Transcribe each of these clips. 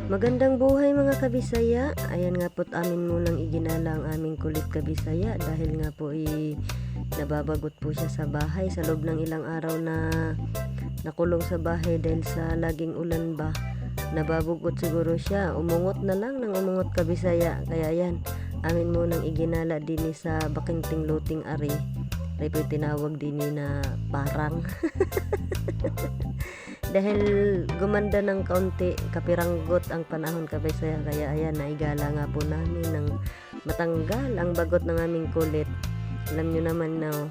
Magandang buhay mga kabisaya. Ayan nga po't amin munang iginala ang aming kulit kabisaya dahil nga po nababagot po siya sa bahay sa loob ng ilang araw na nakulong sa bahay dahil sa laging ulan ba. Nababagot siguro siya. Umungot na lang ng umungot kabisaya. Kaya yan, amin munang iginala din sa bakinting luting ari. Ay po tinawag din na parang. Dahil gumanda ng kaunti, kapiranggot ang panahon kabisaya, kaya ayan, naigala nga po namin ng matanggal ang bagot ng aming kulit. Alam nyo naman na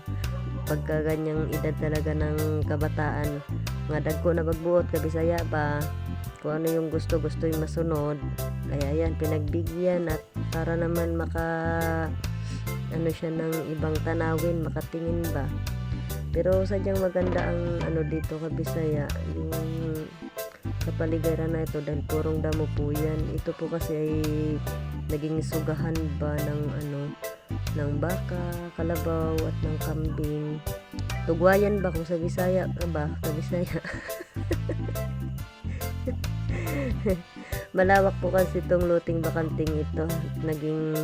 pagka ganyang edad talaga ng kabataan, nga dagko na magbuot kabisaya ba, kung ano yung gusto yung masunod. Kaya ayan, pinagbigyan at para naman ano siya ng ibang tanawin, makatingin ba. Pero sadyang maganda ang dito kabisaya, yung kapaligiran na ito dahil purong damo po yan. Ito po kasi ay naging sugahan ba ng baka, kalabaw at ng kambing. Tugwayan ba kung sa Bisaya ka ba? Kabisaya. Malawak po kasi itong luting bakanting ito. Naging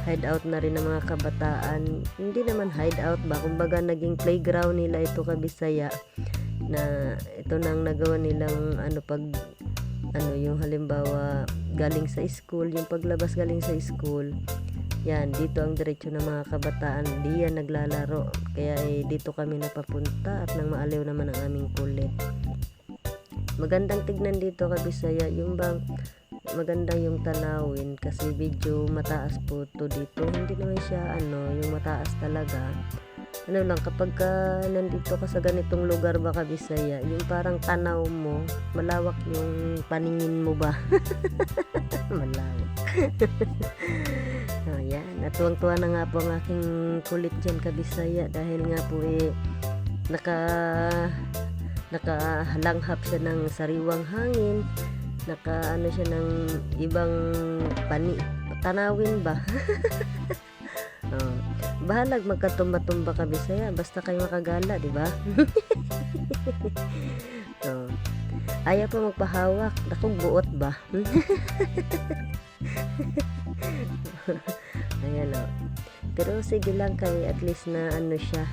hideout na rin ng mga kabataan. Hindi naman hideout ba, kumbaga naging playground nila ito kabisaya, na ito nang nagawa nilang yung halimbawa galing sa school, yung paglabas galing sa school, yan dito ang diretso ng mga kabataan, di yan naglalaro. Kaya dito kami napapunta at nang maaliw naman ang aming kulit. Magandang tignan dito kabisaya, yung bang maganda yung tanawin kasi medyo mataas po to dito. Hindi naman siya yung mataas talaga. Lang kapag nandito ka sa ganitong lugar ba kabisaya, yung parang tanaw mo, malawak yung paningin mo ba. Malawak. Ayan, natuwang-tuwa na nga po ang aking kulit dyan kabisaya dahil nga po nakahalanghap siya ng sariwang hangin, siya ng ibang tanawin ba. Bahalag magkatumba-tumba kabisaya basta kayo makagala, di ba? Ayaw pa magpahawak, nakong buot ba. Ayan pero sige lang, kay at least na siya,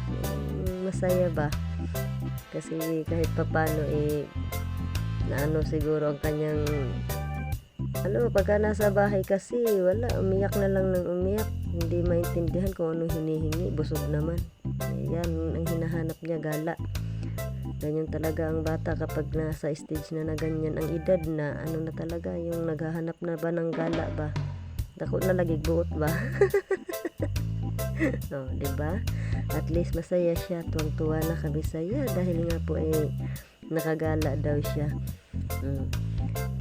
masaya ba, kasi kahit papano na siguro ang kanyang pagka nasa bahay kasi wala, umiyak na lang ng umiyak, hindi maintindihan kung ano hinihingi, busog naman. Yan ang hinahanap niya, gala. Ganyan talaga ang bata kapag nasa stage na ganyan ang edad na na talaga, yung naghahanap na ba ng gala ba, dako na lagi buot ba. Diba? At least masaya siya, tuwang-tuwa na kabisaya dahil nga po nakagala daw siya.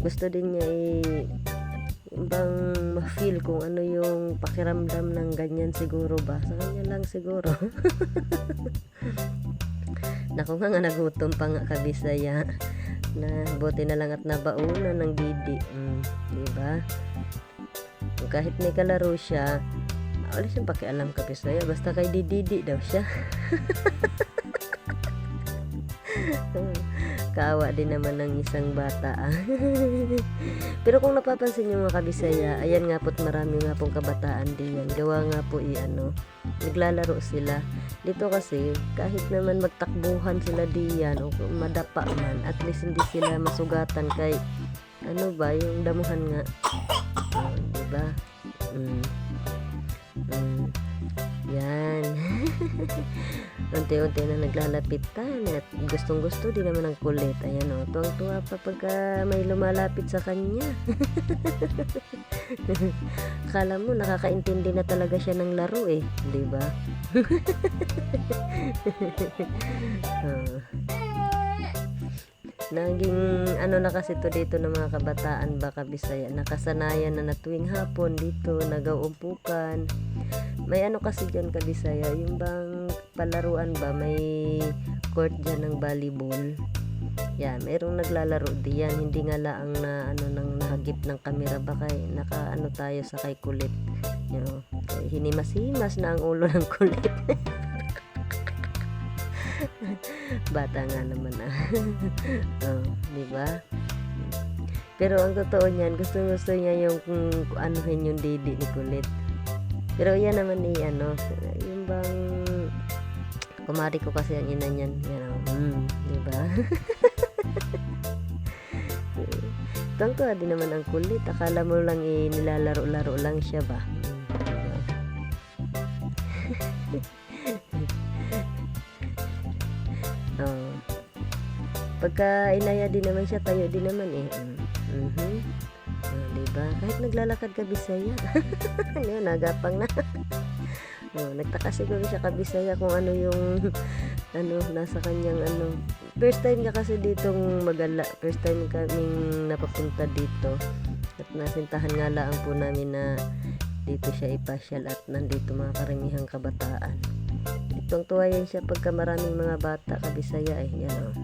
Gusto din niya bang ma-feel kung ano yung pakiramdam ng ganyan siguro ba, sa kanya lang siguro. Naku nga nagutom pa nga kabisaya, na buti na lang at nabauna ng didi. Diba? Kahit may kalaro siya, wala siyang pakialam kabisaya, basta kay dididi daw siya. Kaawa din naman ng isang bata. Pero kung napapansin nyo mga kabisaya, ayan nga po't marami nga pong kabataan diyan, gawa nga po naglalaro sila dito kasi kahit naman magtakbuhan sila diyan o madapa man, at least hindi sila masugatan kay yung damuhan nga. Diba? Yan. Unti-unti na naglalapitan at gustong-gusto din naman ang kulit. Ayan tuwang-tuwa pa pagka may lumalapit sa kanya. Akala mo nakakaintindi na talaga siya ng laro di ba? Naging na kasi to dito ng mga kabataan ba kabisaya, nakasanayan na tuwing hapon dito nag-uumpukan. May kasi dyan kabisaya, yung bang palaruan ba, may court dyan ng volleyball. Yan, mayroong naglalaro diyan, hindi nga laang na nang nahagip ng kamera ba kay tayo sa kay kulit. Hinimas-himas na ang ulo ng kulit. Bata nga naman di ba? Pero ang totoo niyan, gustong-gusto niya yung anuhin yung didi ni Kulit. Pero yan naman ni ano, yung bang kumari ko kasi ang ina niyan, yan di ba? Tuwang-tuwa din naman ang Kulit. Akala mo lang nilalaro-laro lang siya ba? Diba? Oh. Pagka inaya din naman siya, tayo din naman eh. Diba? Kahit naglalakad ka Bisaya. Yun, nagapang na. Nagtaka siguro siya kabisaya kung ano yung nasa kanyang first time niya kasi ditong Magala, first time kaming napapunta dito at nasintahan nga lang po namin na dito siya ipasyal at nandito mga karamihang kabataan. Itong tuwa yan siya pagka maraming mga bata kabisaya yan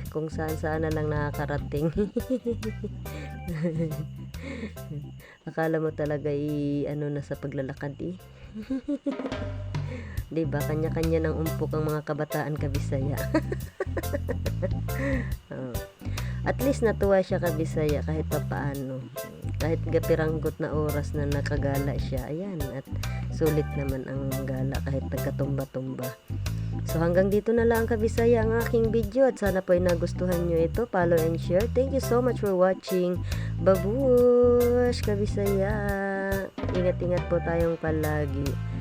kung saan na lang nakakarating. Akala mo talaga nasa paglalakad diba, kanya-kanya ng umpok ang mga kabataan kabisaya. At least natuwa siya kabisaya kahit papaano, kahit gapiranggot na oras na nakagala siya, ayan, at sulit naman ang gala kahit nagkatumba-tumba. So hanggang dito na lang kabisaya ang aking video at sana po ay nagustuhan nyo ito. Follow and share. Thank you so much for watching. Babush kabisaya. Ingat-ingat po tayong palagi.